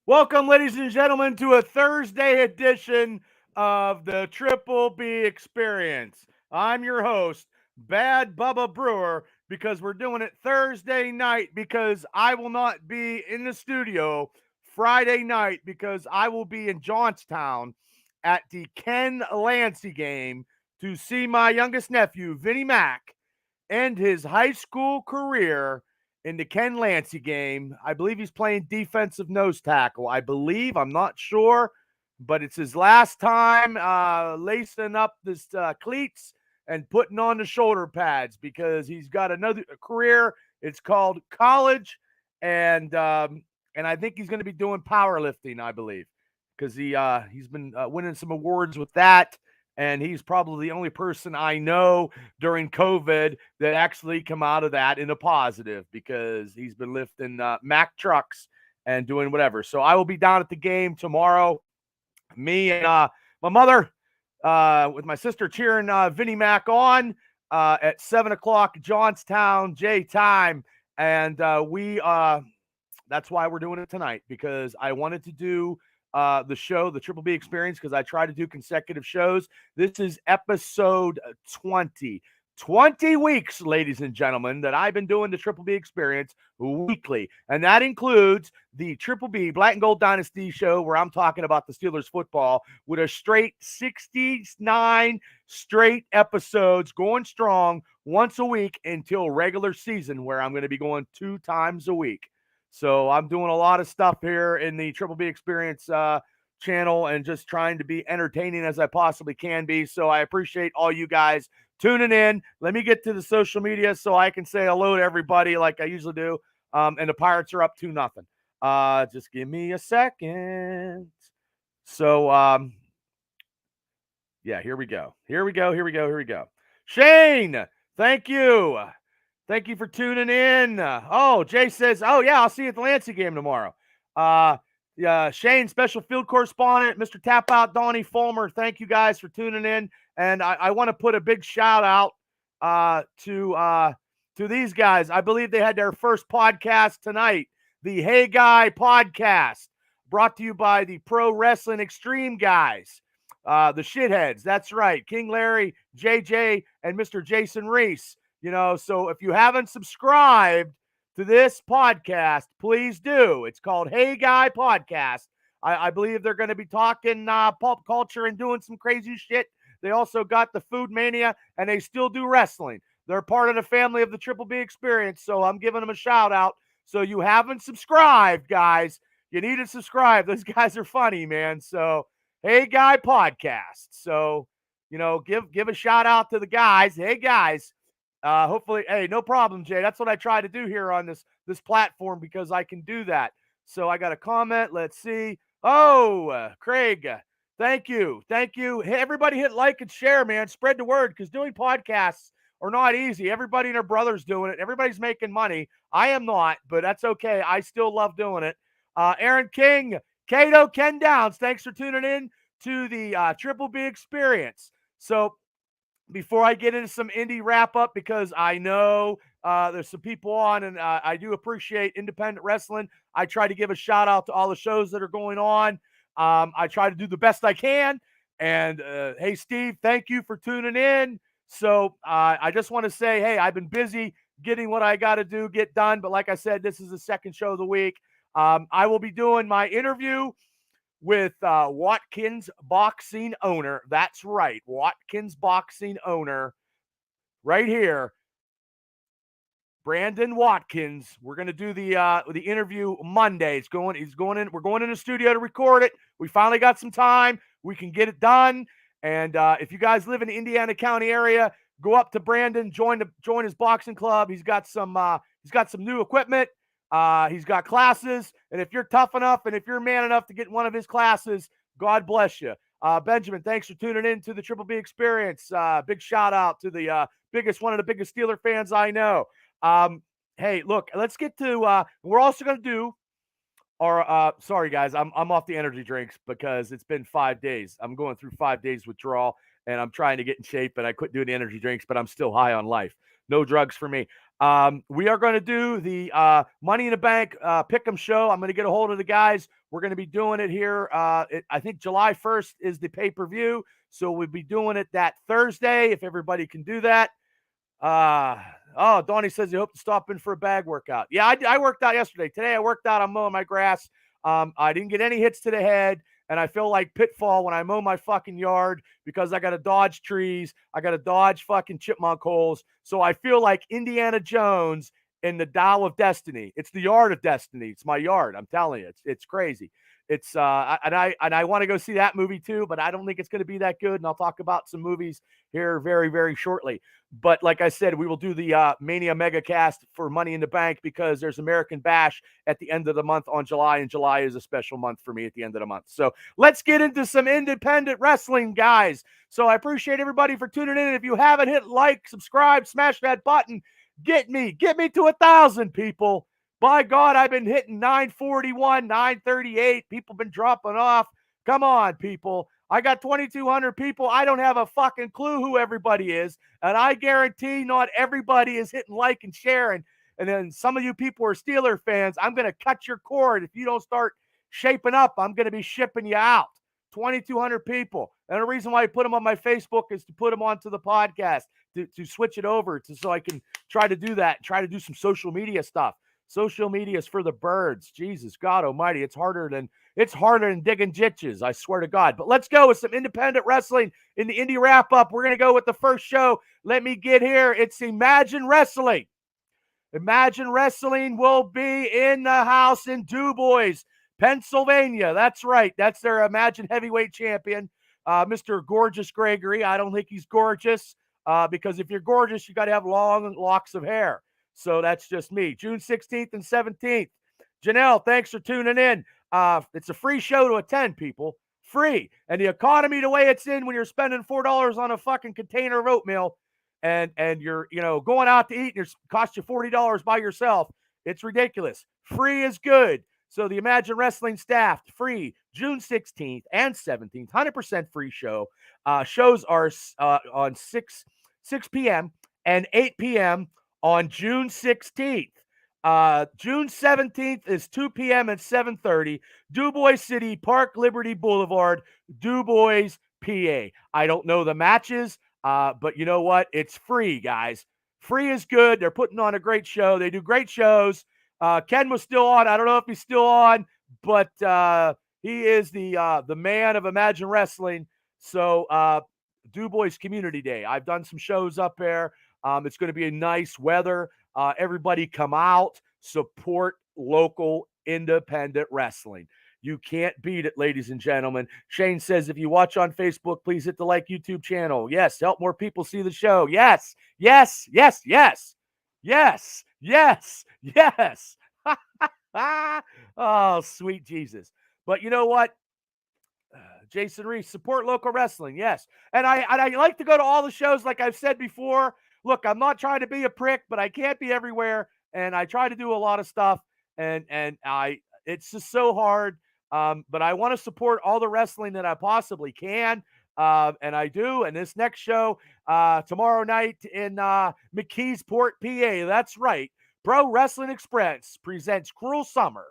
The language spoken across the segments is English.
Welcome, ladies and gentlemen, to a Thursday edition of the Triple B Experience. I'm your host, Bad Bubba Brewer, because we're doing it Thursday night because I will not be in the studio Friday night because I will be in Johnstown at the Ken Lancey game to see my youngest nephew, Vinnie Mac, end his high school career in the Ken Lancey game. I believe he's playing defensive nose tackle. I'm not sure, but it's his last time lacing up this cleats and putting on the shoulder pads because he's got another career. It's called college, and I think he's going to be doing powerlifting, I believe, because he's been winning some awards with that. And he's probably the only person I know during COVID that actually come out of that in a positive because he's been lifting Mack trucks and doing whatever. So I will be down at the game tomorrow. Me and my mother with my sister cheering Vinnie Mac on at 7 o'clock Johnstown J time. And that's why we're doing it tonight, because I wanted to do the show, the Triple B Experience, because I try to do consecutive shows. This is episode 20. 20 weeks, ladies and gentlemen, that I've been doing the Triple B Experience weekly. And that includes the Triple B Black and Gold Dynasty show, where I'm talking about the Steelers football, with a straight 69 straight episodes going strong once a week until regular season, where I'm going to be going 2 times a week. So I'm doing a lot of stuff here in the Triple B Experience channel and just trying to be entertaining as I possibly can be. So I appreciate all you guys tuning in. Let me get to the social media so I can say hello to everybody like I usually do. And the Pirates are up 2-0. Just give me a second. So, yeah, here we go. Here we go. Shane, thank you. Thank you for tuning in. Jay says, oh, yeah, I'll see you at the Lancey game tomorrow. Shane, special field correspondent, Mr. Tap Out, Donnie Fulmer, thank you guys for tuning in. And I want to put a big shout out to these guys. I believe they had their first podcast tonight, the Hey Guy podcast, brought to you by the Pro Wrestling Extreme guys, the Shitheads. That's right, King Larry, JJ, and Mr. Jason Reese. So if you haven't subscribed to this podcast, please do. It's called Hey Guy Podcast. I believe they're going to be talking pop culture and doing some crazy shit. They also got the Food Mania, and they still do wrestling. They're part of the family of the Triple B Experience, so I'm giving them a shout out. So you haven't subscribed, guys. You need to subscribe. Those guys are funny, man. So Hey Guy Podcast. So, give a shout out to the guys. Hey, guys. Hopefully, hey, no problem, Jay. That's what I try to do here on this platform, because I can do that. So I got a comment. Let's see. Oh, Craig, thank you. Hey, everybody hit like and share, man. Spread the word, because doing podcasts are not easy. Everybody and their brother's doing it. Everybody's making money. I am not, but that's okay. I still love doing it. Aaron King, Cato, Ken Downs, thanks for tuning in to the Triple B Experience. So, before I get into some indie wrap-up, because I know there's some people on, and I do appreciate independent wrestling. I try to give a shout-out to all the shows that are going on. I try to do the best I can. And, hey, Steve, thank you for tuning in. So I just want to say, hey, I've been busy getting what I got to get done. But like I said, this is the second show of the week. I will be doing my interview with Watkins Boxing owner. That's right, Watkins Boxing owner, right here, Brandon Watkins. We're gonna do the interview Monday. He's going in. We're going in the studio to record it. We finally got some time. We can get it done. And if you guys live in the Indiana County area, go up to Brandon, join his boxing club. He's got some new equipment. He's got classes, and if you're tough enough and if you're man enough to get one of his classes, God bless you. Benjamin, thanks for tuning in to the Triple B Experience. Big shout out to the one of the biggest Steeler fans I know. Hey, look, let's get to. We're also going to do our. Sorry guys, I'm off the energy drinks because it's been 5 days. I'm going through 5 days withdrawal, and I'm trying to get in shape. And I quit doing the energy drinks, but I'm still high on life. No drugs for me. We are going to do the Money in the Bank Pick'em show. I'm going to get a hold of the guys. We're going to be doing it here. I think July 1st is the pay-per-view. So we'll be doing it that Thursday if everybody can do that. Donnie says he hoped to stop in for a bag workout. Yeah, I worked out yesterday. Today I worked out. I'm mowing my grass. I didn't get any hits to the head, and I feel like Pitfall when I mow my fucking yard because I got to dodge trees. I got to dodge fucking chipmunk holes. So I feel like Indiana Jones in the Dial of Destiny. It's the yard of destiny. It's my yard. I'm telling you, it's crazy. It's and I want to go see that movie too, but I don't think it's going to be that good. And I'll talk about some movies here very, very shortly. But like I said, we will do the Mania Mega Cast for Money in the Bank because there's American Bash at the end of the month on July, and July is a special month for me at the end of the month. So let's get into some independent wrestling, guys. So I appreciate everybody for tuning in. And if you haven't hit like, subscribe, smash that button. Get me to 1,000 people. By God, I've been hitting 941, 938. People been dropping off. Come on, people. I got 2,200 people. I don't have a fucking clue who everybody is. And I guarantee not everybody is hitting like and sharing. And then some of you people are Steeler fans. I'm going to cut your cord. If you don't start shaping up, I'm going to be shipping you out. 2,200 people. And the reason why I put them on my Facebook is to put them onto the podcast, to switch it over so I can try to do that, try to do some social media stuff. Social media is for the birds. Jesus, God almighty. It's harder than digging ditches. I swear to God. But let's go with some independent wrestling in the indie wrap up. We're going to go with the first show. Let me get here. It's Imagine Wrestling. Imagine Wrestling will be in the house in DuBois, Pennsylvania. That's right. That's their Imagine heavyweight champion, Mr. Gorgeous Gregory. I don't think he's gorgeous because if you're gorgeous, you got to have long locks of hair. So that's just me. June 16th and 17th. Janelle, thanks for tuning in. It's a free show to attend, people. Free. And the economy, the way it's in when you're spending $4 on a fucking container of oatmeal and you're, going out to eat and it costs you $40 by yourself, it's ridiculous. Free is good. So the Imagine Wrestling staff, free, June 16th and 17th, 100% free show. Shows are on 6 p.m. and 8 p.m. on June 16th. June 17th is 2 p.m. and 7:30. DuBois City, Park Liberty Boulevard, DuBois, PA. I don't know the matches, but you know what? It's free, guys. Free is good. They're putting on a great show. They do great shows. Ken was still on. I don't know if he's still on, but he is the man of Imagine Wrestling. So DuBois Community Day. I've done some shows up there. It's going to be a nice weather. Everybody come out, support local independent wrestling. You can't beat it, ladies and gentlemen. Shane says, if you watch on Facebook, please hit the like YouTube channel. Yes, help more people see the show. Yes, yes, yes, yes, yes, yes, yes. Oh, sweet Jesus. But you know what? Jason Reese, support local wrestling. Yes. And I like to go to all the shows like I've said before. Look, I'm not trying to be a prick, but I can't be everywhere. And I try to do a lot of stuff. And it's just so hard. But I want to support all the wrestling that I possibly can. And I do. And this next show, tomorrow night in McKeesport, PA. That's right. Pro Wrestling Express presents Cruel Summer.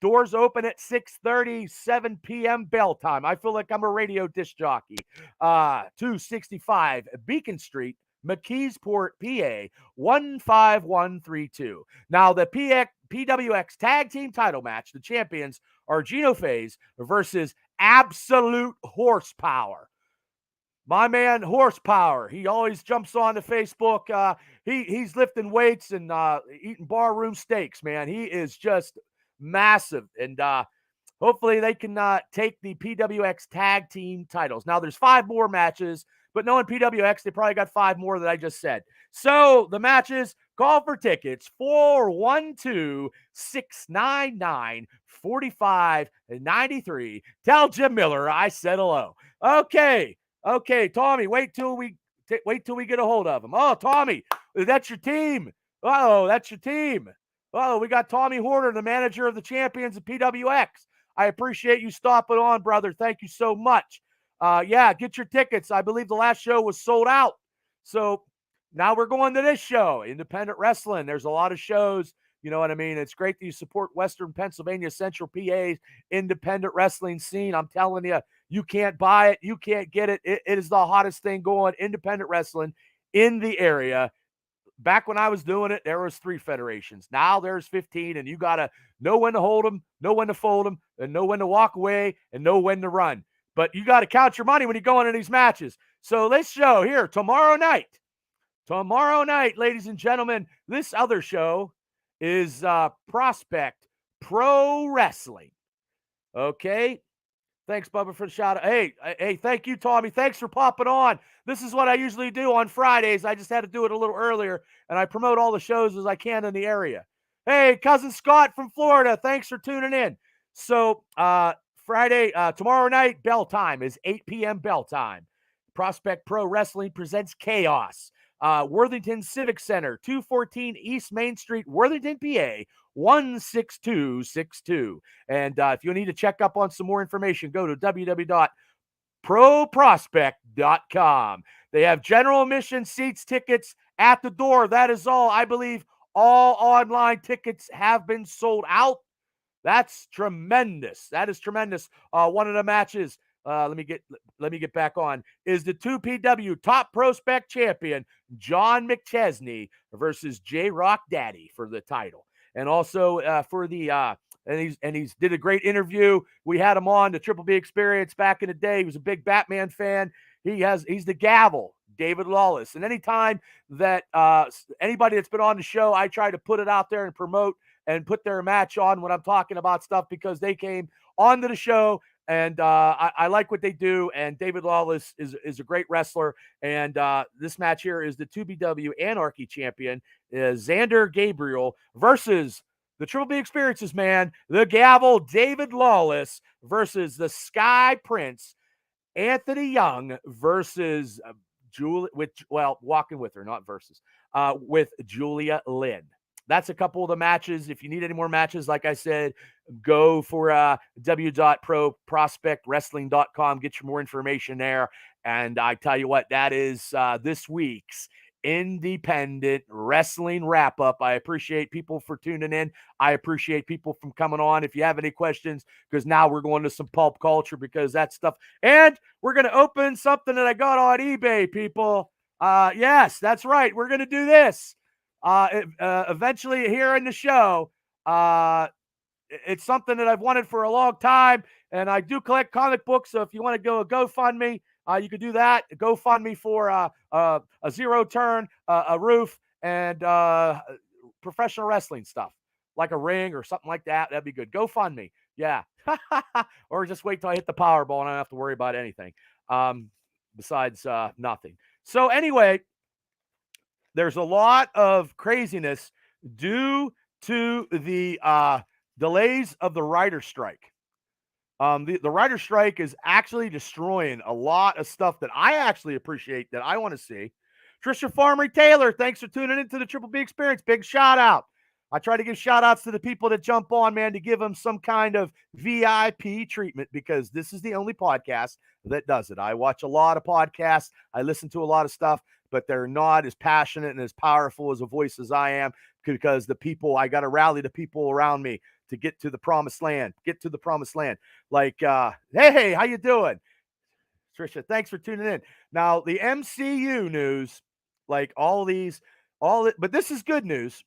Doors open at 6:30, 7 p.m. bell time. I feel like I'm a radio disc jockey. 265 Beacon Street, McKeesport, PA, 15132. Now, the PWX Tag Team title match, the champions are Gino Faze versus Absolute Horsepower. My man, Horsepower. He always jumps on to Facebook. He's lifting weights and eating barroom steaks, man. He is just massive. And hopefully they can take the PWX tag team titles. Now there's 5 more matches, but knowing PWX, they probably got 5 more that I just said. So the matches, call for tickets, 412-699-4593. Tell Jim Miller I said hello. Okay. Okay, Tommy, wait till we get a hold of him. Oh, Tommy, that's your team. Oh, that's your team. Oh, we got Tommy Horner, the manager of the champions of PWX. I appreciate you stopping on, brother. Thank you so much. Yeah, get your tickets. I believe the last show was sold out. So now we're going to this show, independent wrestling. There's a lot of shows. You know what I mean? It's great that you support Western Pennsylvania, Central PA's independent wrestling scene. I'm telling you, you can't buy it. You can't get it. It is the hottest thing going, independent wrestling in the area. Back when I was doing it, there was 3 federations. Now there's 15, and you got to know when to hold them, know when to fold them, and know when to walk away, and know when to run. But you got to count your money when you go into these matches. So this show here, tomorrow night, ladies and gentlemen, this other show is Prospect Pro Wrestling. Okay? Thanks, Bubba, for the shout out. Hey, thank you, Tommy. Thanks for popping on. This is what I usually do on Fridays. I just had to do it a little earlier, and I promote all the shows as I can in the area. Hey, cousin Scott from Florida, thanks for tuning in. So, Friday, tomorrow night, bell time is 8 p.m. bell time. Prospect Pro Wrestling presents Chaos. Worthington Civic Center, 214 East Main Street, Worthington, PA, 16262. And if you need to check up on some more information, go to www.proprospect.com. They have general admission seats, tickets at the door. That is all. I believe all online tickets have been sold out. That's tremendous. That is tremendous. One of the matches, let me get back on, is the 2PW Top Prospect Champion John McChesney versus J Rock Daddy for the title. And also for the and he's did a great interview. We had him on the Triple B Experience back in the day. He was a big Batman fan. He's the Gavel, David Lawless. And anytime that anybody that's been on the show, I try to put it out there and promote and put their match on when I'm talking about stuff, because they came onto the show, and I like what they do. And David Lawless is a great wrestler. And this match here is the 2BW Anarchy champion, Xander Gabriel, versus the Triple B Experiences man, the Gavel, David Lawless, versus the Sky Prince, Anthony Young, versus walking with her, not versus, with Julia Lynn. That's a couple of the matches. If you need any more matches, like I said, go for www.proprospectwrestling.com. Get your more information there. And I tell you what, that is this week's independent wrestling wrap up. I appreciate people for tuning in. I appreciate people from coming on. If you have any questions, because now we're going to some pulp culture, because that stuff. And we're going to open something that I got on eBay, people. Yes, that's right. We're going to do this. Eventually here in the show. It's something that I've wanted for a long time, and I do collect comic books. So if you want to go a GoFundMe, you can do that. GoFundMe for a zero turn, a roof, and professional wrestling stuff, like a ring or something like that. That'd be good. GoFundMe, yeah. Or just wait till I hit the Powerball and I don't have to worry about anything besides nothing. So anyway, there's a lot of craziness due to the delays of the writer strike. The writer strike is actually destroying a lot of stuff that I actually appreciate, that I want to see. Trisha Farmer Taylor, thanks for tuning into the Triple B Experience. Big shout out. I try to give shout outs to the people that jump on, man, to give them some kind of VIP treatment, because this is the only podcast that does it. I watch a lot of podcasts. I listen to a lot of stuff, but they're not as passionate and as powerful as a voice as I am, because the people, I got to rally the people around me to get to the promised land, Like, hey, how you doing? Trisha, thanks for tuning in. Now, the MCU news, like but this is good news.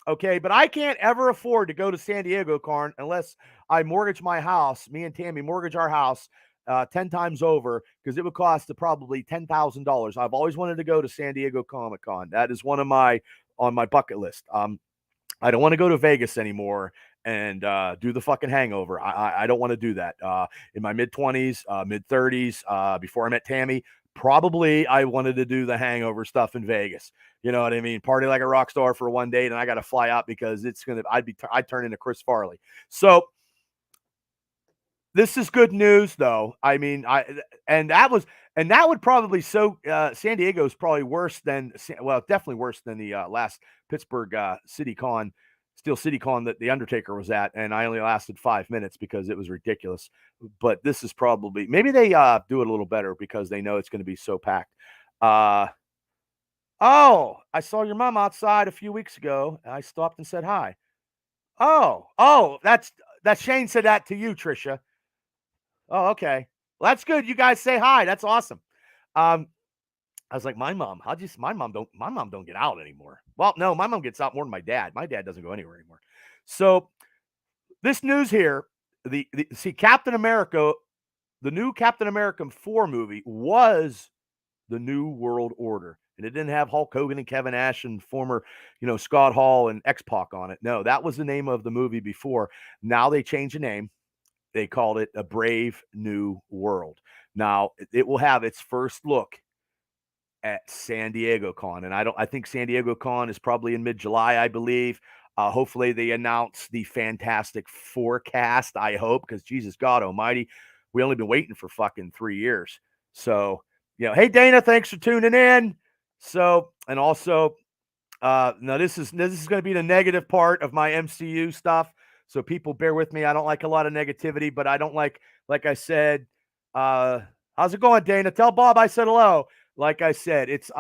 Okay, but I can't ever afford to go to San Diego, Karn, unless I mortgage my house. Me and Tammy mortgage our house 10 times over, because it would cost probably $10,000. I've always wanted to go to San Diego Comic-Con. That is on my bucket list. I don't want to go to Vegas anymore and do the fucking hangover. I don't want to do that. In my mid-20s, mid-30s, before I met Tammy, probably I wanted to do the hangover stuff in Vegas. You know what I mean? Party like a rock star for one day, and I got to fly out because I'd turn into Chris Farley. So This is good news, though. I mean, and that was and that would probably San Diego is probably worse than definitely worse than the last Pittsburgh Steel City Con that the Undertaker was at, and I only lasted 5 minutes because it was ridiculous. But this is probably maybe they do it a little better because they know it's going to be so packed. Oh, I saw your mom outside a few weeks ago. I stopped and said hi. Oh, that's Shane said that to you, Trisha. Oh, okay. Well, that's good. You guys say hi. That's awesome. Um, I was like, my mom. My mom don't get out anymore. Well, no, my mom gets out more than my dad. My dad doesn't go anywhere anymore. So this news here, see Captain America, the new Captain America 4 movie was the New World Order. And it didn't have Hulk Hogan and Kevin Nash and former, Scott Hall and X-Pac on it. No, that was the name of the movie before. Now they changed the name. They called it A Brave New World. Now, it will have its first look at San Diego Con. And I think San Diego Con is probably in mid-July, I believe. Hopefully they announce the Fantastic Forecast, I hope, because Jesus God almighty, we only been waiting for fucking 3 years. So, hey Dana, thanks for tuning in. So, and also, now this is going to be the negative part of my MCU stuff. So people bear with me. I don't like a lot of negativity, but I don't like I said, how's it going, Dana? Tell Bob I said hello. Like I said, it's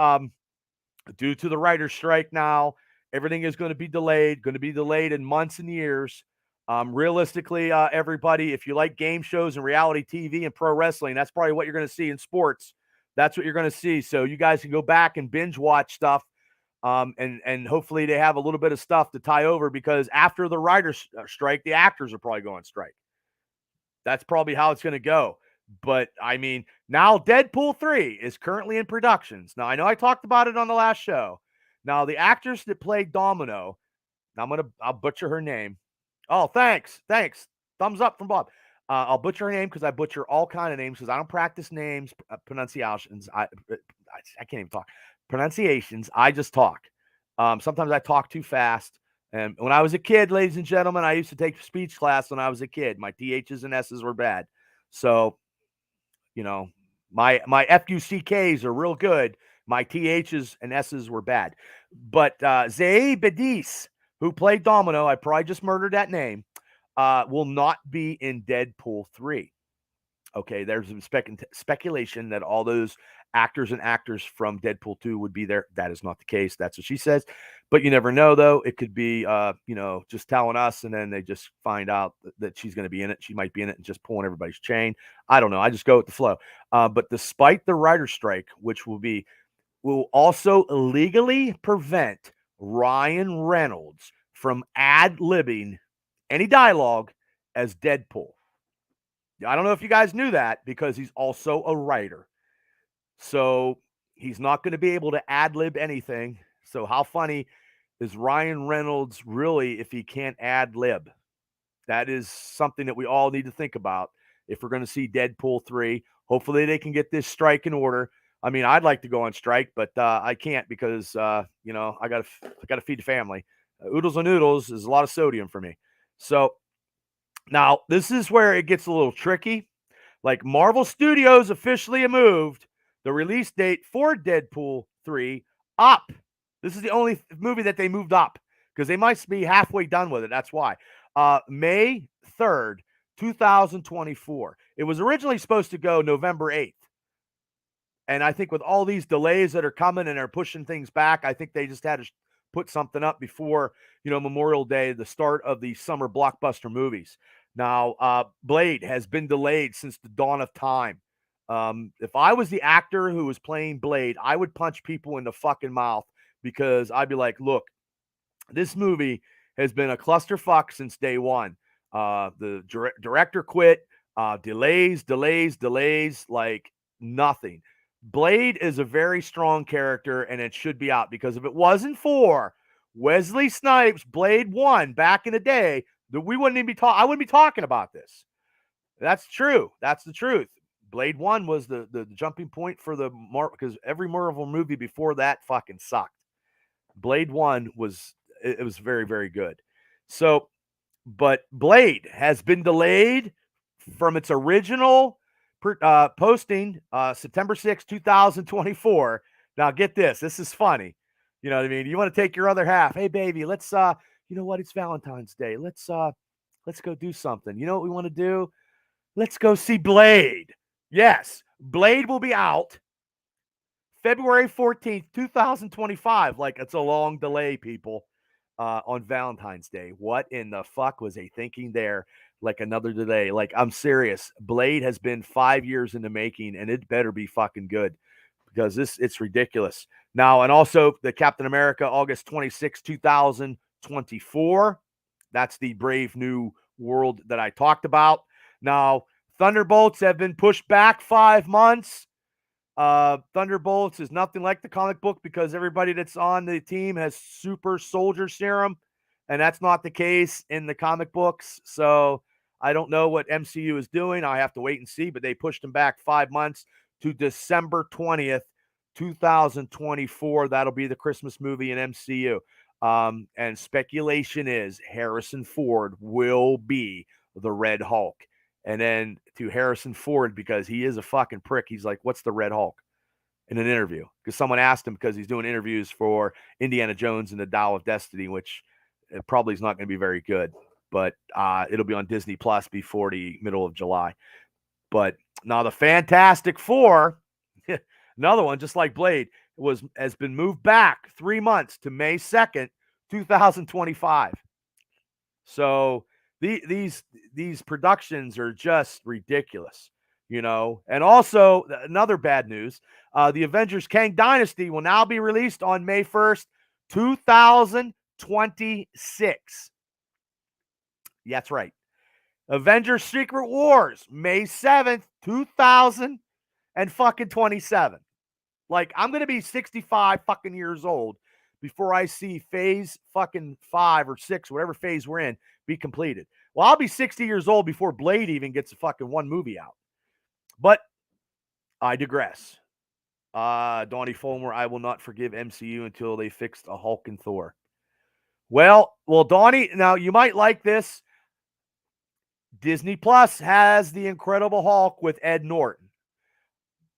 due to the writer's strike now. Everything is going to be delayed in months and years. Realistically, everybody, if you like game shows and reality TV and pro wrestling, that's probably what you're going to see in sports. That's what you're going to see. So you guys can go back and binge watch stuff. And hopefully they have a little bit of stuff to tie over because after the writers strike, the actors are probably going strike. That's probably how it's going to go. But I mean, now Deadpool 3 is currently in productions. Now I know I talked about it on the last show. Now the actress that played Domino, I'll butcher her name. Oh, thanks. Thumbs up from Bob. I'll butcher her name because I butcher all kind of names because I don't practice names, pronunciations. I can't even talk. Pronunciations. I just talk. Sometimes I talk too fast. And when I was a kid, ladies and gentlemen, I used to take speech class when I was a kid. My THs and S's were bad. So, my FUCKs are real good. My THs and S's were bad. But Zaye Bedis, who played Domino, I probably just murdered that name, will not be in Deadpool 3. Okay, there's some speculation that all those actors and actors from Deadpool 2 would be there. That is not the case. That's what she says. But you never know, though. It could be, just telling us, and then they just find out that she's going to be in it. She might be in it and just pulling everybody's chain. I don't know. I just go with the flow. But despite the writer's strike, which will also legally prevent Ryan Reynolds from ad-libbing any dialogue as Deadpool. I don't know if you guys knew that because he's also a writer. So he's not going to be able to ad-lib anything. So how funny is Ryan Reynolds really if he can't ad-lib? That is something that we all need to think about if we're going to see Deadpool 3. Hopefully they can get this strike in order. I mean, I'd like to go on strike, but I can't because, I got to feed the family. Oodles and noodles is a lot of sodium for me. So now this is where it gets a little tricky. Like Marvel Studios officially moved the release date for Deadpool 3 up. This is the only movie that they moved up because they might be halfway done with it. That's why. May 3rd, 2024. It was originally supposed to go November 8th. And I think with all these delays that are coming and are pushing things back, I think they just had to put something up before, Memorial Day, the start of the summer blockbuster movies. Now, Blade has been delayed since the dawn of time. If I was the actor who was playing Blade, I would punch people in the fucking mouth because I'd be like, look, this movie has been a clusterfuck since day one. The director quit, delays, like nothing. Blade is a very strong character, and it should be out because if it wasn't for Wesley Snipes' Blade 1 back in the day, we wouldn't even be I wouldn't be talking about this. That's true. That's the truth. Blade 1 was the jumping point for the Marvel because every Marvel movie before that fucking sucked. Blade 1 was very, very good. So, but Blade has been delayed from its original posting, September 6, 2024. Now get this. This is funny. You know what I mean? You want to take your other half. Hey, baby, let's, you know what? It's Valentine's Day. Let's go do something. You know what we want to do? Let's go see Blade. Yes, Blade will be out February 14th, 2025. Like, it's a long delay, people, on Valentine's Day. What in the fuck was they thinking there? Like, another delay. Like, I'm serious. Blade has been 5 years in the making, and it better be fucking good because it's ridiculous. Now, and also the Captain America, August 26, 2024. That's the Brave New World that I talked about. Now, Thunderbolts have been pushed back 5 months. Thunderbolts is nothing like the comic book because everybody that's on the team has super soldier serum, and that's not the case in the comic books. So I don't know what MCU is doing. I have to wait and see, but they pushed them back 5 months to December 20th, 2024. That'll be the Christmas movie in MCU. And speculation is Harrison Ford will be the Red Hulk. And then to Harrison Ford, because he is a fucking prick, he's like, what's the Red Hulk? In an interview. Because someone asked him, because he's doing interviews for Indiana Jones and the Dial of Destiny, which probably is not going to be very good. But it'll be on Disney Plus before the middle of July. But now the Fantastic Four, another one, just like Blade, has been moved back 3 months to May 2nd, 2025. So these productions are just ridiculous, you know. And also, another bad news, the Avengers Kang Dynasty will now be released on May 1st, 2026. Yeah, that's right. Avengers Secret Wars, May 7th, 2027. Like, I'm going to be 65 fucking years old before I see phase fucking 5 or 6, whatever phase we're in, be completed. Well, I'll be 60 years old before Blade even gets a fucking one movie out. But I digress. Donnie Fulmer, I will not forgive MCU until they fixed a Hulk and Thor. Well, Donnie, now you might like this. Disney Plus has The Incredible Hulk with Ed Norton.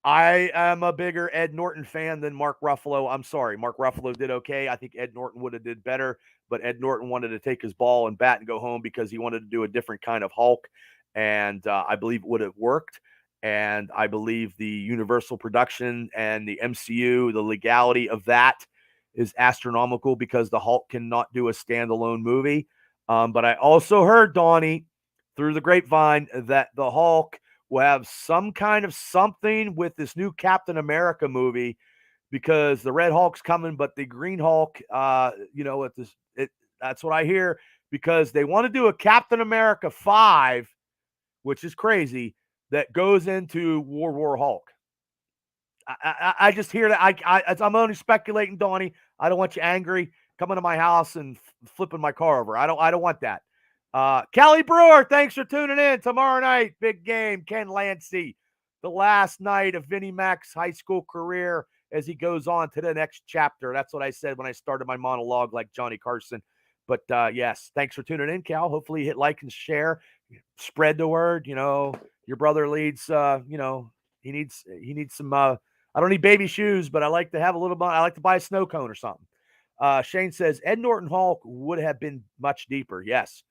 I am a bigger Ed Norton fan than Mark Ruffalo. I'm sorry. Mark Ruffalo did okay. I think Ed Norton would have did better, but Ed Norton wanted to take his ball and bat and go home because he wanted to do a different kind of Hulk, and I believe it would have worked. And I believe the Universal production and the MCU, the legality of that is astronomical because the Hulk cannot do a standalone movie. But I also heard, Donnie, through the grapevine, that the Hulk will have some kind of something with this new Captain America movie because the Red Hulk's coming, but the Green Hulk, that's what I hear, because they want to do a Captain America 5, which is crazy, that goes into World War Hulk. I just hear that. I'm only speculating, Donnie. I don't want you angry coming to my house and flipping my car over. I don't want that. Kelly Brewer, thanks for tuning in. Tomorrow night, big game. Ken Lancey, the last night of Vinnie Mac's high school career as he goes on to the next chapter. That's what I said when I started my monologue, like Johnny Carson. But yes, thanks for tuning in, Cal. Hopefully, hit like and share, spread the word. You know, your brother needs. He needs some. I don't need baby shoes, but I like to have a little. I like to buy a snow cone or something. Shane says Ed Norton Hulk would have been much deeper. Yes.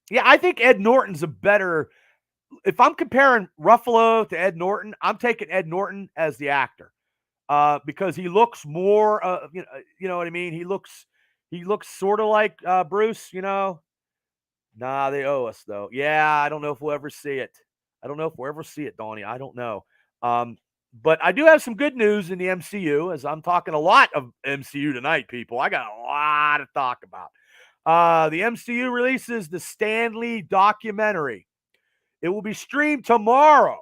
Yeah, I think Ed Norton's a better. If I'm comparing Ruffalo to Ed Norton, I'm taking Ed Norton as the actor because he looks more. You know what I mean. He looks sort of like Bruce. You know. Nah, they owe us though. Yeah, I don't know if we'll ever see it. Donnie. I don't know. But I do have some good news in the MCU, as I'm talking a lot of MCU tonight, people. I got a lot to talk about. The MCU releases the Stan Lee documentary. It will be streamed tomorrow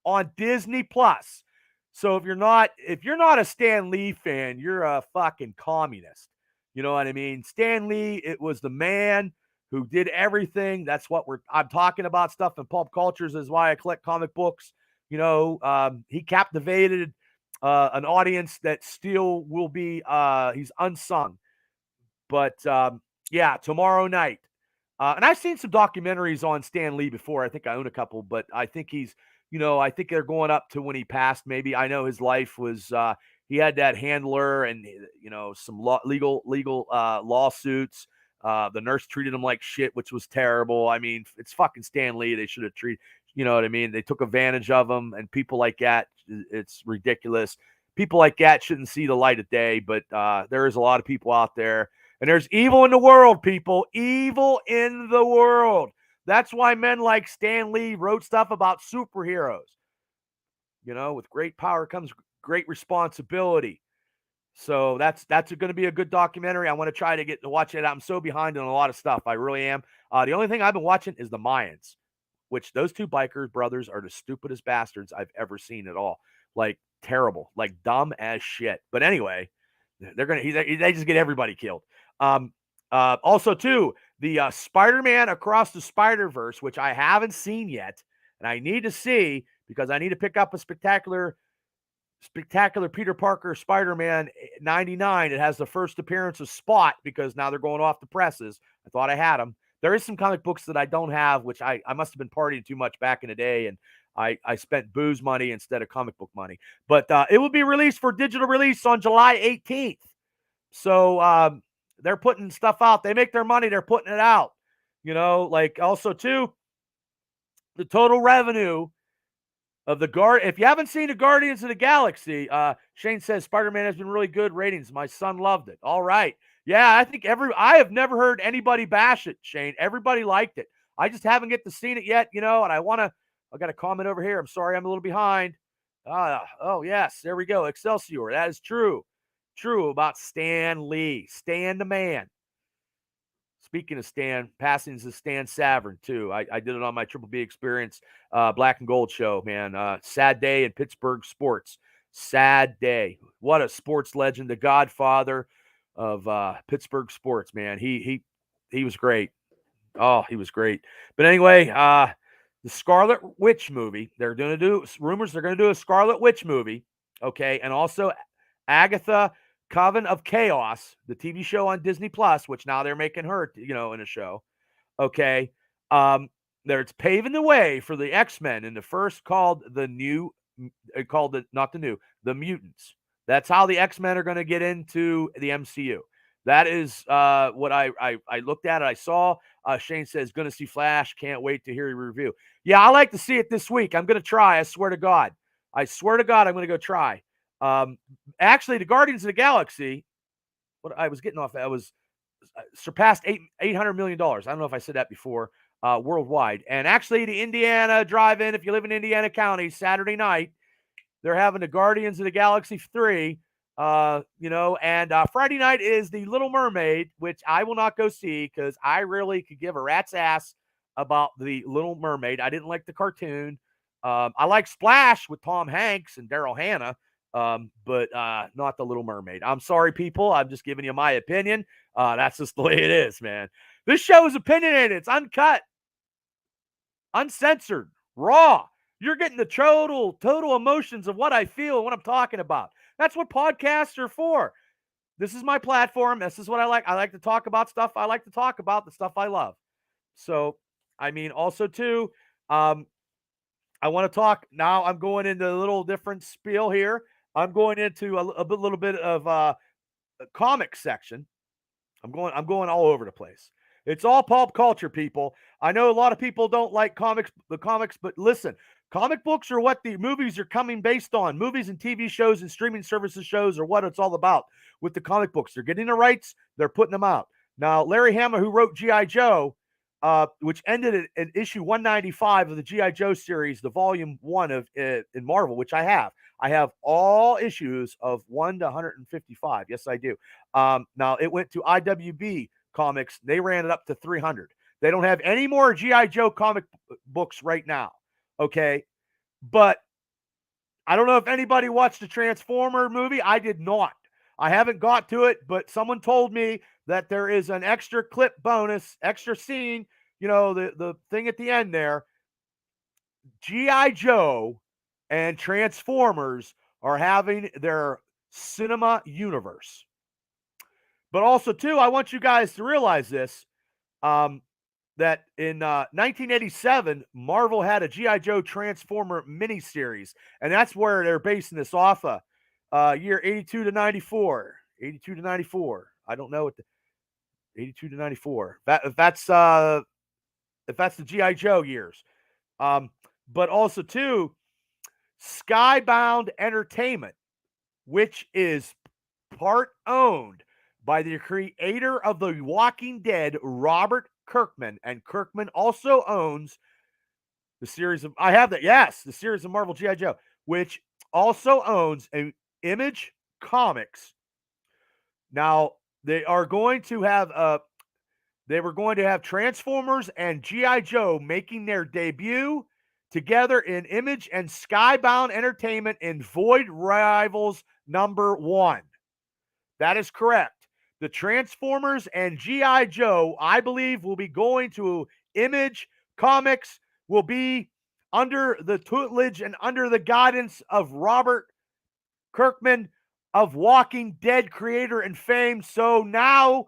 on Disney Plus. So if you're not a Stan Lee fan, you're a fucking communist. You know what I mean? Stan Lee, it was the man who did everything. That's what I'm talking about. Stuff in pulp cultures is why I collect comic books. You know, he captivated an audience that still will be. He's unsung, but. Yeah, tomorrow night. And I've seen some documentaries on Stan Lee before. I think I own a couple, but I think he's, I think they're going up to when he passed. Maybe I know his life was. He had that handler, and some legal lawsuits. The nurse treated him like shit, which was terrible. I mean, it's fucking Stan Lee. They should have treated. You know what I mean? They took advantage of him, and people like that. It's ridiculous. People like that shouldn't see the light of day. But there is a lot of people out there. And there's evil in the world, people. Evil in the world. That's why men like Stan Lee wrote stuff about superheroes. With great power comes great responsibility. So that's going to be a good documentary. I want to try to get to watch it. I'm so behind on a lot of stuff. I really am. The only thing I've been watching is the Mayans, which those two biker brothers are the stupidest bastards I've ever seen at all. Like terrible, like dumb as shit. But anyway, they just get everybody killed. Also, too, the Spider-Man Across the Spider-Verse, which I haven't seen yet, and I need to see because I need to pick up a spectacular Peter Parker Spider-Man 99. It has the first appearance of Spot because now they're going off the presses. I thought I had them. There is some comic books that I don't have, which I must have been partying too much back in the day, and I spent booze money instead of comic book money. But it will be released for digital release on July 18th. So they're putting stuff out. They make their money. They're putting it out. Like also too, the total revenue of the Guard. If you haven't seen the Guardians of the Galaxy, Shane says Spider-Man has been really good ratings. My son loved it. All right. Yeah, I think I have never heard anybody bash it, Shane. Everybody liked it. I just haven't get to seen it yet, and I got a comment over here. I'm sorry, I'm a little behind. Oh yes, there we go. Excelsior. That is true. True about Stan Lee. Stan the man. Speaking of Stan, passings of Stan Savran, too. I did it on my Triple B Experience Black and Gold show, man. Sad day in Pittsburgh sports. Sad day. What a sports legend. The godfather of Pittsburgh sports, man. He was great. Oh, he was great. But anyway, the Scarlet Witch movie. They're going to do rumors. They're going to do a Scarlet Witch movie. Okay. And also Agatha Coven of Chaos, the TV show on Disney Plus, which now they're making her, in a show. Okay. It's paving the way for the X-Men in the first called the Mutants. That's how the X-Men are going to get into the MCU. That is what I looked at. I saw. Shane says, going to see Flash. Can't wait to hear your review. Yeah, I like to see it this week. I'm going to try. I swear to God. I'm going to go try. Actually, the Guardians of the Galaxy, what I was getting off, I was surpassed $800 million. I don't know if I said that before, worldwide. And actually, the Indiana drive-in, if you live in Indiana County, Saturday night, they're having the Guardians of the Galaxy 3, and Friday night is the Little Mermaid, which I will not go see because I really could give a rat's ass about the Little Mermaid. I didn't like the cartoon. I like Splash with Tom Hanks and Daryl Hannah. But not the Little Mermaid. I'm sorry, people. I'm just giving you my opinion. That's just the way it is, man. This show is opinionated. It's uncut, uncensored, raw. You're getting the total emotions of what I feel and what I'm talking about. That's what podcasts are for. This is my platform. This is what I like. I like to talk about stuff. I like to talk about the stuff I love. So, also too, I want to talk now. I'm going into a little different spiel here. I'm going into a little bit of a comic section. I'm going all over the place. It's all pulp culture, people. I know a lot of people don't like the comics, but listen, comic books are what the movies are coming based on. Movies and TV shows and streaming services shows are what it's all about with the comic books. They're getting the rights. They're putting them out. Now, Larry Hama, who wrote G.I. Joe, which ended at issue 195 of the G.I. Joe series, the volume 1 of in Marvel, which I have. I have all issues of 1 to 155. Yes, I do. Now, it went to IWB Comics. They ran it up to 300. They don't have any more G.I. Joe comic books right now. Okay? But I don't know if anybody watched the Transformer movie. I did not. I haven't got to it, but someone told me that there is an extra clip bonus, extra scene, the thing at the end there. G.I. Joe and Transformers are having their cinema universe. But also, too, I want you guys to realize this. that in 1987, Marvel had a G.I. Joe Transformer miniseries, and that's where they're basing this off of. Year 82 to 94. 82 to 94. I don't know what the 82 to 94. If that's the G.I. Joe years. But also, too, Skybound Entertainment, which is part owned by the creator of The Walking Dead, Robert Kirkman. And Kirkman also owns the series of, the series of Marvel G.I. Joe, which also owns Image Comics. Now, they are going to have they were going to have Transformers and G.I. Joe making their debut together in Image and Skybound Entertainment in Void Rivals #1. That is correct. The Transformers and G.I. Joe, I believe, will be going to Image Comics, will be under the tutelage and under the guidance of Robert Kirkman of Walking Dead creator and fame. So now,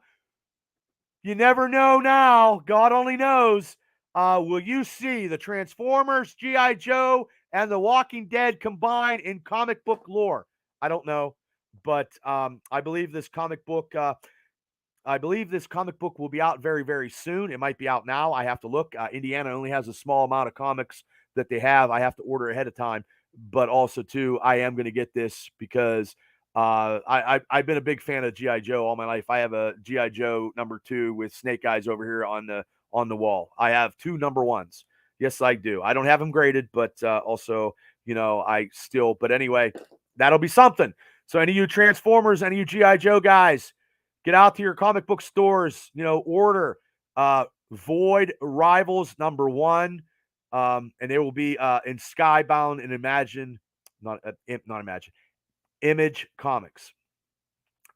you never know now, God only knows, will you see the Transformers, G.I. Joe, and the Walking Dead combined in comic book lore? I don't know, but I believe this comic book will be out very, very soon. It might be out now. I have to look. Indiana only has a small amount of comics that they have. I have to order ahead of time. But also, too, I am going to get this because I've been a big fan of G.I. Joe all my life. I have a G.I. Joe #2 with Snake Eyes over here on the wall. I have 2 #1s. Yes, I do. I don't have them graded, but also, but anyway, that'll be something. So any of you Transformers, any of you G.I. Joe guys, get out to your comic book stores, order Void Rivals #1. And it will be in Skybound and Image Comics.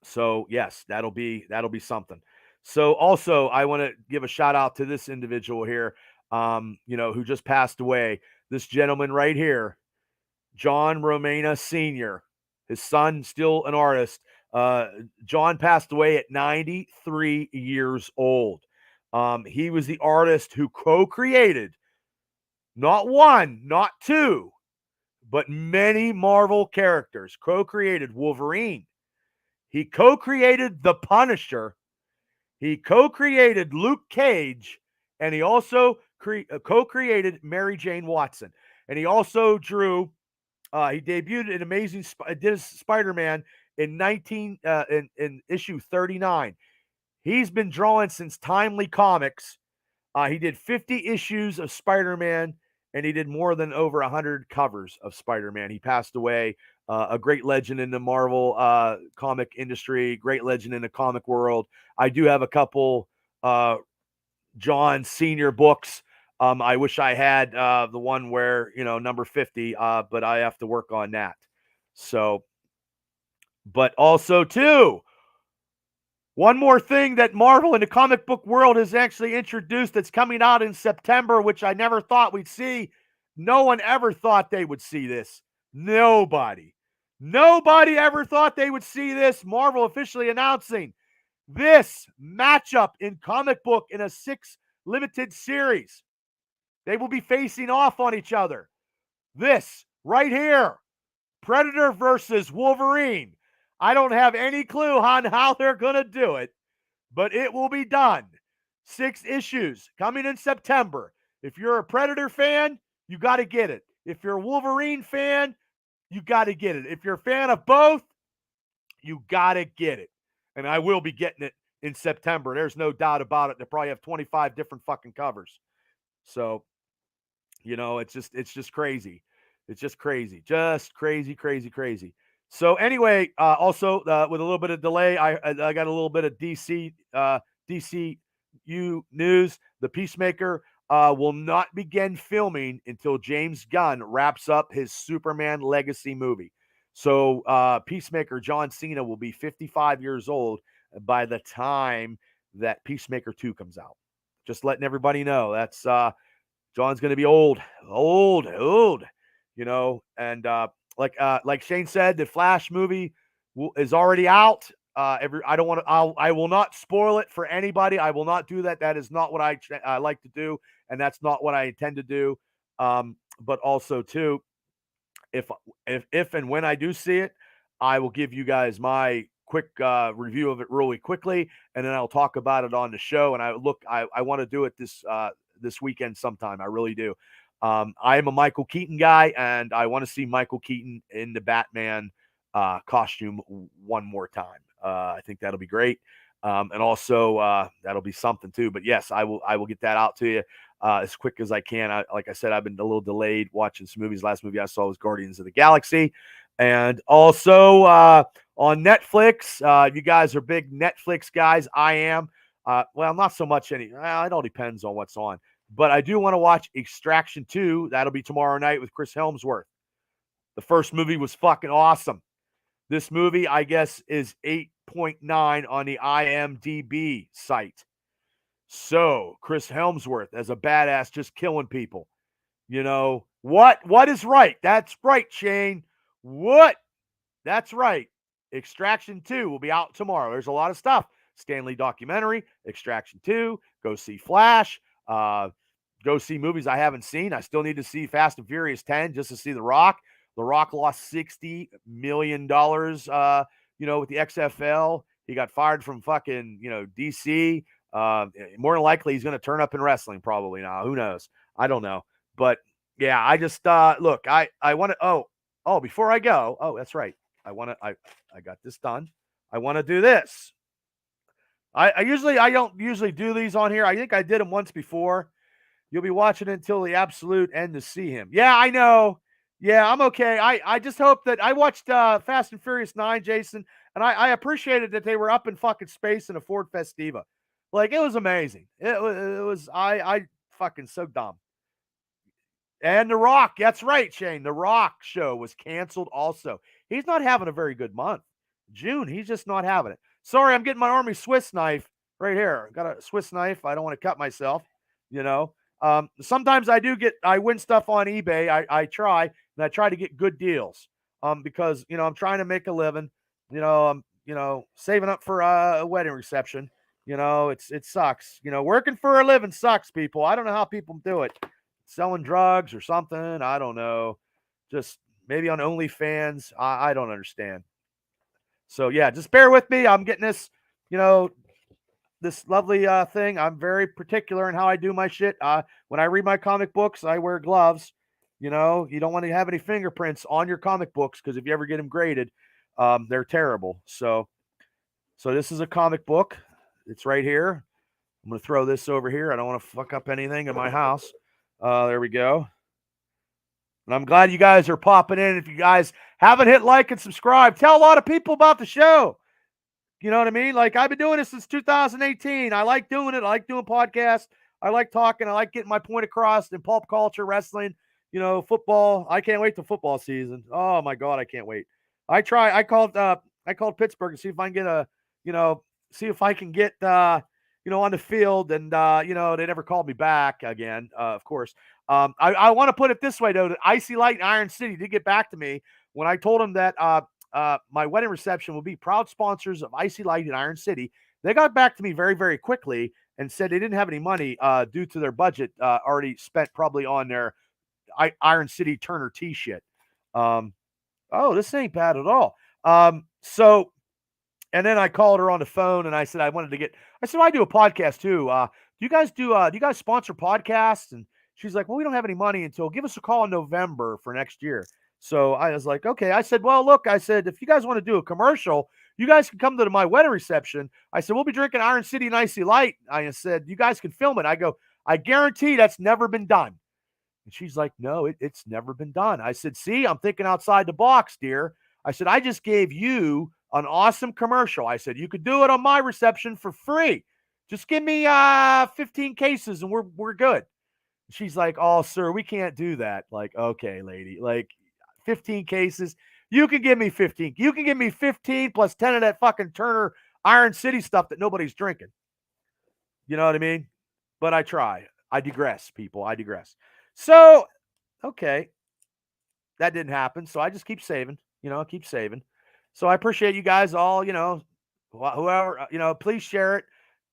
So yes, that'll be something. So also, I want to give a shout out to this individual here, who just passed away. This gentleman right here, John Romana Sr., his son, still an artist. John passed away at 93 years old. He was the artist who co-created not one, not two, but many Marvel characters. Co-created Wolverine. He co-created The Punisher. He co-created Luke Cage. And he also co-created Mary Jane Watson. And he also drew, he debuted in Amazing Spider-Man in issue 39. He's been drawing since Timely Comics. He did 50 issues of Spider-Man, and he did more than over 100 covers of Spider-Man. He passed away, a great legend in the Marvel comic industry, great legend in the comic world. I do have a couple John Sr. books. I wish I had the one where, number 50, but I have to work on that. So, but also, too, one more thing that Marvel in the comic book world has actually introduced that's coming out in September, which I never thought we'd see. No one ever thought they would see this. Nobody ever thought they would see this. Marvel officially announcing this matchup in comic book in a 6 limited series. They will be facing off on each other. This right here, Predator versus Wolverine. I don't have any clue on how they're going to do it, but it will be done. 6 issues coming in September. If you're a Predator fan, you got to get it. If you're a Wolverine fan, you got to get it. If you're a fan of both, you got to get it. And I will be getting it in September. There's no doubt about it. They probably have 25 different fucking covers. So, it's just crazy. It's just crazy. Just crazy, crazy, crazy. So anyway, also with a little bit of delay, I got a little bit of DCU news. The Peacemaker will not begin filming until James Gunn wraps up his Superman Legacy movie. So Peacemaker John Cena will be 55 years old by the time that Peacemaker 2 comes out. Just letting everybody know that's John's going to be old, and like Shane said, the Flash movie is already out. I will not spoil it for anybody. I will not do that. That is not what I like to do, and that's not what I intend to do. But also too, if if and when I do see it, I will give you guys my quick review of it really quickly, and then I'll talk about it on the show. And I want to do it this weekend sometime. I really do. I am a Michael Keaton guy, and I want to see Michael Keaton in the Batman costume one more time. I think that'll be great. And also that'll be something too. But yes, I will get that out to you as quick as I can. Like I said, I've been a little delayed watching some movies. Last movie I saw was Guardians of the Galaxy. And also on Netflix, you guys are big Netflix guys. I am. Well, not so much it all depends on what's on. But I do want to watch Extraction 2. That'll be tomorrow night with Chris Helmsworth. The first movie was fucking awesome. This movie, I guess, is 8.9 on the IMDb site. So, Chris Helmsworth as a badass just killing people. You know, what is right? That's right, Shane. What? That's right. Extraction 2 will be out tomorrow. There's a lot of stuff. Stanley documentary, Extraction 2, go see Flash, go see movies I haven't seen. I still need to see Fast and Furious 10 just to see The Rock. The Rock lost $60 million, with the XFL. He got fired from fucking, DC. More than likely, he's going to turn up in wrestling probably now. Who knows? I don't know. But, yeah, I just, look, I want to, before I go, that's right. I got this done. I want to do this. I don't usually do these on here. I think I did them once before. You'll be watching it until the absolute end to see him. Yeah, I know. Yeah, I'm okay. I just hope that I watched Fast and Furious 9, Jason, and I appreciated that they were up in fucking space in a Ford Festiva. Like, it was amazing. It was I fucking so dumb. And The Rock, that's right, Shane. The Rock show was canceled also. He's not having a very good month. June, he's just not having it. Sorry, I'm getting my Army Swiss knife right here. Got a Swiss knife. I don't want to cut myself, Sometimes I win stuff on eBay. I try, and I try to get good deals because, I'm trying to make a living. I'm, saving up for a wedding reception. It sucks. Working for a living sucks, people. I don't know how people do it. Selling drugs or something. I don't know. Just maybe on OnlyFans. I don't understand. So, yeah, just bear with me. I'm getting this, this lovely thing. I'm very particular in how I do my shit. When I read my comic books, I wear gloves. You don't want to have any fingerprints on your comic books because if you ever get them graded, they're terrible. So this is a comic book. It's right here. I'm going to throw this over here. I don't want to fuck up anything in my house. There we go. And I'm glad you guys are popping in. If you guys haven't hit like and subscribe, tell a lot of people about the show. You know what I mean? Like, I've been doing this since 2018. I like doing it. I like doing podcasts. I like talking. I like getting my point across in pulp culture, wrestling, football. I can't wait till football season. Oh my God, I can't wait. I called Pittsburgh to see if I can get on the field, and they never called me back again, of course. I want to put it this way, though. Icy Light and Iron City did get back to me when I told them that my wedding reception will be proud sponsors of Icy Light and Iron City. They got back to me very, very quickly and said they didn't have any money due to their budget already spent probably on their Iron City Turner T shit. This ain't bad at all. And then I called her on the phone and I said I do a podcast too. Do you guys sponsor podcasts? And she's like, well, we don't have any money until give us a call in November for next year. So I was like, okay. I said, well, look, if you guys want to do a commercial, you guys can come to my wedding reception. I said, we'll be drinking Iron City and Icy Light. I said, you guys can film it. I go, I guarantee that's never been done. And she's like, no, it's never been done. I said, see, I'm thinking outside the box, dear. I said, I just gave you an awesome commercial. I said, you could do it on my reception for free. Just give me 15 cases and we're good. She's like, oh, sir, we can't do that. Like, okay, lady, like 15 cases. You can give me 15. You can give me 15 plus 10 of that fucking Turner Iron City stuff that nobody's drinking. You know what I mean? But I try. I digress, people. I digress. So, okay. That didn't happen. So I just keep saving. Keep saving. So I appreciate you guys all, whoever, please share it.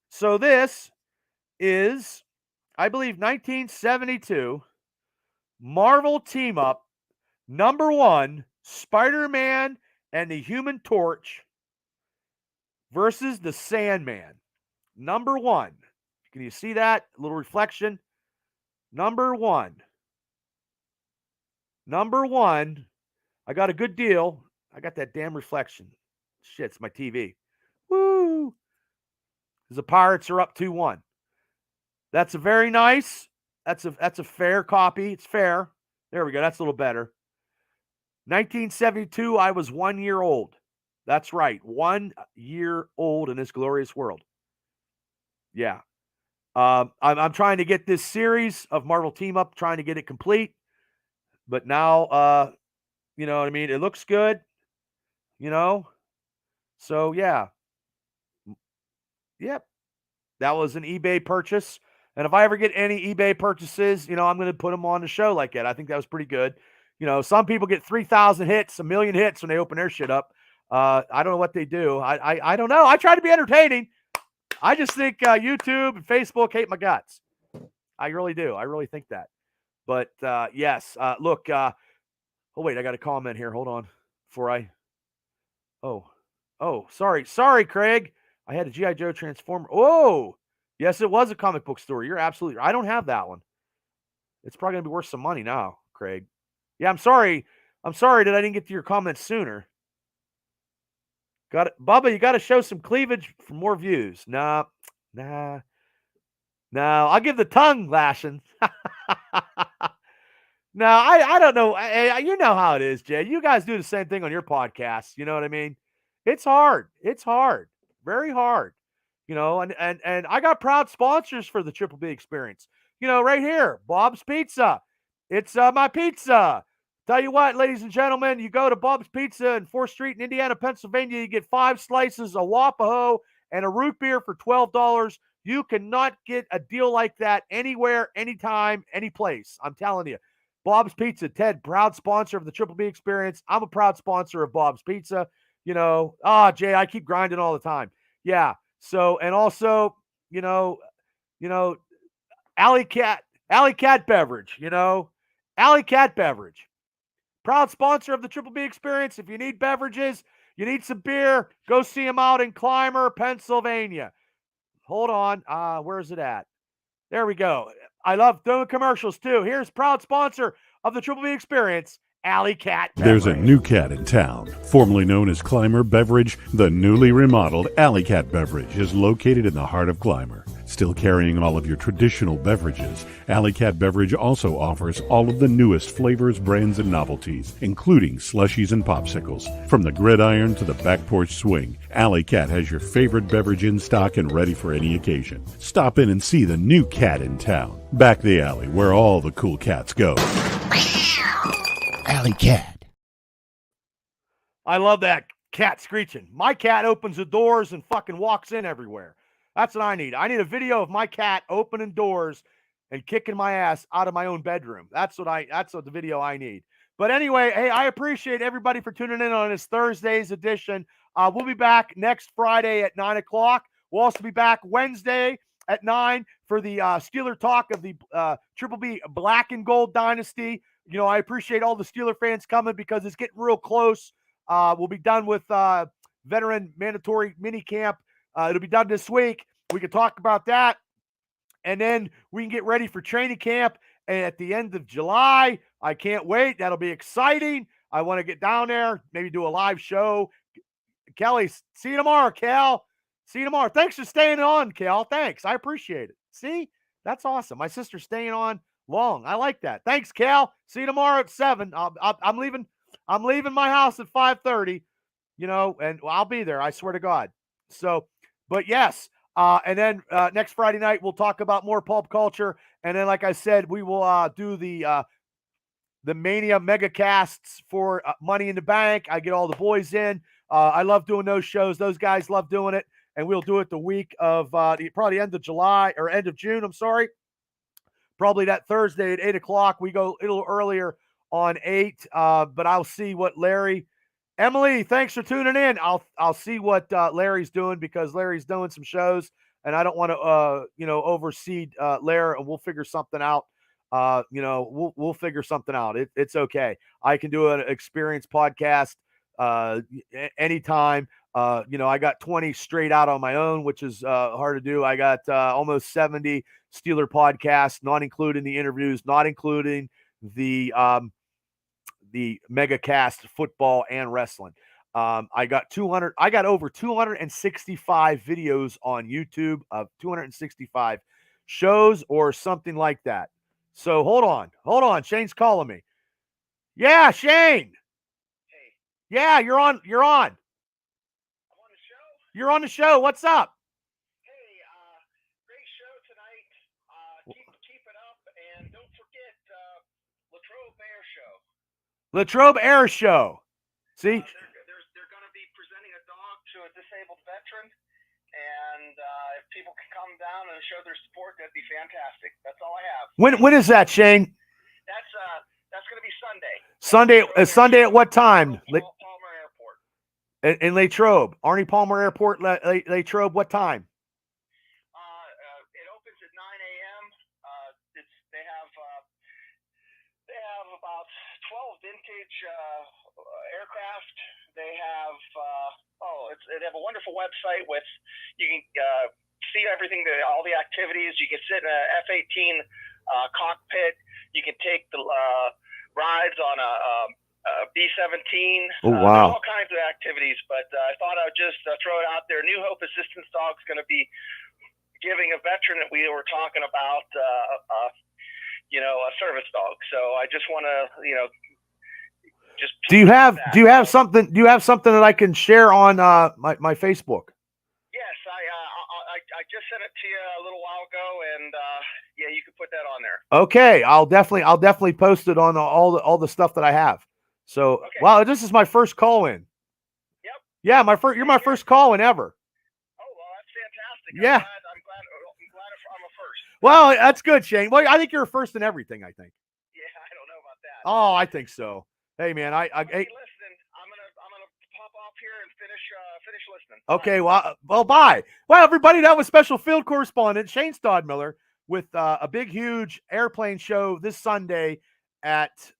So this is, I believe, 1972 Marvel team up #1, Spider-Man and the Human Torch versus the Sandman. #1. Can you see that? A little reflection. #1. #1. I got a good deal. I got that damn reflection. Shit, it's my TV. Woo! Because the Pirates are up 2-1. That's a very nice. That's a fair copy. It's fair. There we go. That's a little better. 1972, I was 1 year old. That's right. 1 year old in this glorious world. Yeah. I'm trying to get this series of Marvel Team Up, trying to get it complete. But now, you know what I mean? It looks good, So, yeah. Yep. That was an eBay purchase. And if I ever get any eBay purchases, I'm going to put them on the show like that. I think that was pretty good. Some people get 3,000 hits, 1 million hits when they open their shit up. I don't know what they do. I don't know. I try to be entertaining. I just think YouTube and Facebook hate my guts. I really do. I really think that. But yes, look. Oh wait, I got a comment here. Hold on, before I. Oh, sorry, Craig. I had a G.I. Joe Transformer. Oh, yes, it was a comic book store. You're absolutely right. I don't have that one. It's probably gonna be worth some money now, Craig. Yeah, I'm sorry. I'm sorry that I didn't get to your comments sooner. Got it, Bubba. You got to show some cleavage for more views. Nah. No, I'll give the tongue lashing. No, I don't know. You know how it is, Jay. You guys do the same thing on your podcast. You know what I mean? It's hard. It's hard. Very hard. And I got proud sponsors for the Triple B experience. Right here, Bob's Pizza. It's my pizza. Tell you what, ladies and gentlemen, you go to Bob's Pizza in 4th Street in Indiana, Pennsylvania, you get 5 slices of Wapaho and a root beer for $12. You cannot get a deal like that anywhere, anytime, any place. I'm telling you. Bob's Pizza, Ted, proud sponsor of the Triple B experience. I'm a proud sponsor of Bob's Pizza. Jay, I keep grinding all the time. Yeah. So, and also, Alley Cat Beverage, Alley Cat Beverage. Proud sponsor of the Triple B experience. If you need beverages, you need some beer, go see them out in Clymer, Pennsylvania. Hold on. Where is it at? There we go. I love doing commercials too. Here's proud sponsor of the Triple B experience, Alley Cat Beverage. There's a new cat in town, formerly known as Clymer Beverage. The newly remodeled Alley Cat Beverage is located in the heart of Clymer. Still carrying all of your traditional beverages, Alley Cat Beverage also offers all of the newest flavors, brands, and novelties, including slushies and popsicles. From the gridiron to the back porch swing, Alley Cat has your favorite beverage in stock and ready for any occasion. Stop in and see the new cat in town. Back the alley where all the cool cats go. Alley Cat. I love that cat screeching. My cat opens the doors and fucking walks in everywhere. That's what I need. I need a video of my cat opening doors and kicking my ass out of my own bedroom. That's what the video I need. But anyway, hey, I appreciate everybody for tuning in on this Thursday's edition. We'll be back next Friday at 9 o'clock. We'll also be back Wednesday at 9 for the Steeler talk of the Triple B Black and Gold Dynasty. I appreciate all the Steeler fans coming because it's getting real close. We'll be done with veteran mandatory mini camp. It'll be done this week. We can talk about that. And then we can get ready for training camp at the end of July. I can't wait. That'll be exciting. I want to get down there, maybe do a live show. Kelly, see you tomorrow, Cal. See you tomorrow. Thanks for staying on, Cal. Thanks. I appreciate it. See? That's awesome. My sister's staying on long. I like that. Thanks, Cal. See you tomorrow at 7. I'm leaving my house at 5:30, and I'll be there. I swear to God. So, but yes. And then next Friday night, we'll talk about more pulp culture. And then, like I said, we will do the Mania mega casts for Money in the Bank. I get all the boys in. I love doing those shows. Those guys love doing it. And we'll do it the week of probably end of July or end of June. I'm sorry. Probably that Thursday at 8 o'clock. We go a little earlier on 8. But I'll see what Larry Emily, thanks for tuning in. I'll see what Larry's doing, because Larry's doing some shows, and I don't want to oversee Larry, and we'll figure something out. We'll figure something out. It's okay. I can do an experience podcast anytime. I got 20 straight out on my own, which is hard to do. I got almost 70 Steeler podcasts, not including the interviews, not including the MegaCast football and wrestling. I got over 265 videos on YouTube of 265 shows or something like that. So hold on. Shane's calling me. Yeah, Shane. Hey. Yeah, you're on. I'm on the show. You're on the show. What's up? Hey, great show tonight. Keep it up, and don't forget Latrobe Air Show. Latrobe Air Show. See, they're going to be presenting a dog to a disabled veteran, and if people can come down and show their support, that'd be fantastic. That's all I have. When is that, Shane? That's going to be Sunday. Sunday at what time? Palmer Airport. In Latrobe, Arnie Palmer Airport, Latrobe. What time? It opens at 9 a.m. They have about 12 vintage aircraft. They have they have a wonderful website with you can see everything, all the activities. You can sit in a F-18 cockpit. You can take the rides on a B-17. Oh, wow. All kinds of activities, but I thought I would just throw it out there. New Hope Assistance Dog is going to be giving a veteran that we were talking about a service dog. So I just want to just do you have something that I can share on my Facebook? Yes, I just sent it to you a little while ago, and you can put that on there. Okay, I'll definitely post it on all the stuff that I have. So, okay. Wow, this is my first call in. Yep. Yeah, you're my first call in ever. Oh, well, that's fantastic. Yeah. I'm glad I'm a first. Well, that's good, Shane. Well, I think you're a first in everything, I think. Yeah, I don't know about that. Oh, I think so. Hey, man, hey, listen, I'm gonna pop off here and finish listening. Okay, well, bye. Well, everybody, that was special field correspondent Shane Stodmiller with a big, huge airplane show this Sunday at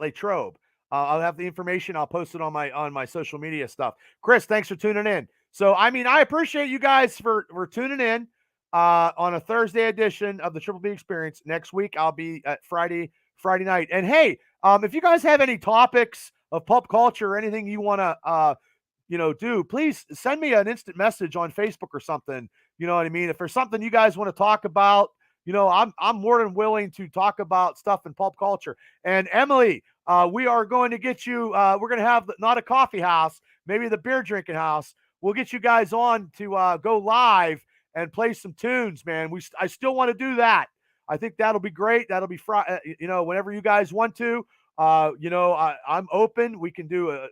Latrobe. I'll have the information. I'll post it on my social media stuff. Chris, thanks for tuning in. So, I appreciate you guys for tuning in on a Thursday edition of the Triple B Experience. Next week, I'll be at Friday night. And hey, if you guys have any topics of pop culture or anything you want to, do, please send me an instant message on Facebook or something. You know what I mean? If there's something you guys want to talk about, I'm more than willing to talk about stuff in pop culture. And Emily, we are going to get you, we're going to have not a coffee house, maybe the beer drinking house. We'll get you guys on to go live and play some tunes, man. I still want to do that. I think that'll be great. That'll be whenever you guys want to. I'm open. We can do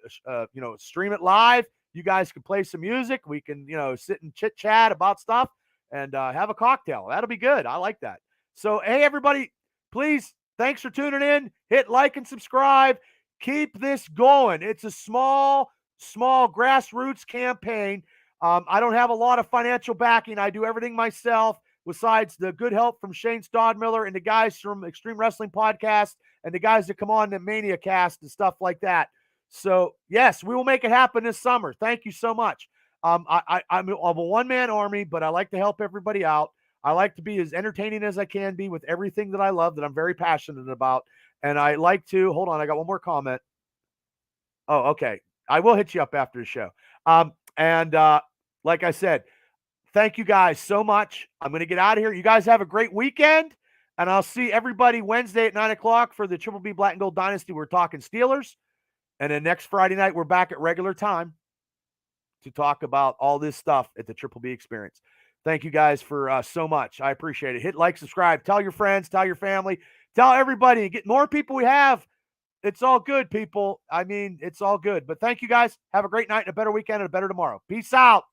stream it live. You guys can play some music. We can sit and chit chat about stuff and have a cocktail. That'll be good. I like that. So hey, everybody, please, thanks for tuning in. Hit like and subscribe. Keep this going. It's a small grassroots campaign. I don't have a lot of financial backing. I do everything myself, besides the good help from Shane Stodmiller and the guys from Extreme Wrestling Podcast and the guys that come on the Mania Cast and stuff like that. So, yes, we will make it happen this summer. Thank you so much. I'm a one-man army, but I like to help everybody out. I like to be as entertaining as I can be with everything that I love, that I'm very passionate about. And I like to, hold on, I got one more comment. Oh, okay. I will hit you up after the show. Like I said, thank you guys so much. I'm going to get out of here. You guys have a great weekend, and I'll see everybody Wednesday at 9 o'clock for the Triple B Black and Gold Dynasty. We're talking Steelers. And then next Friday night, we're back at regular time to talk about all this stuff at the Triple B Experience. Thank you guys for so much. I appreciate it. Hit like, subscribe, tell your friends, tell your family, tell everybody. Get more people we have. It's all good, people. It's all good. But thank you guys. Have a great night and a better weekend and a better tomorrow. Peace out.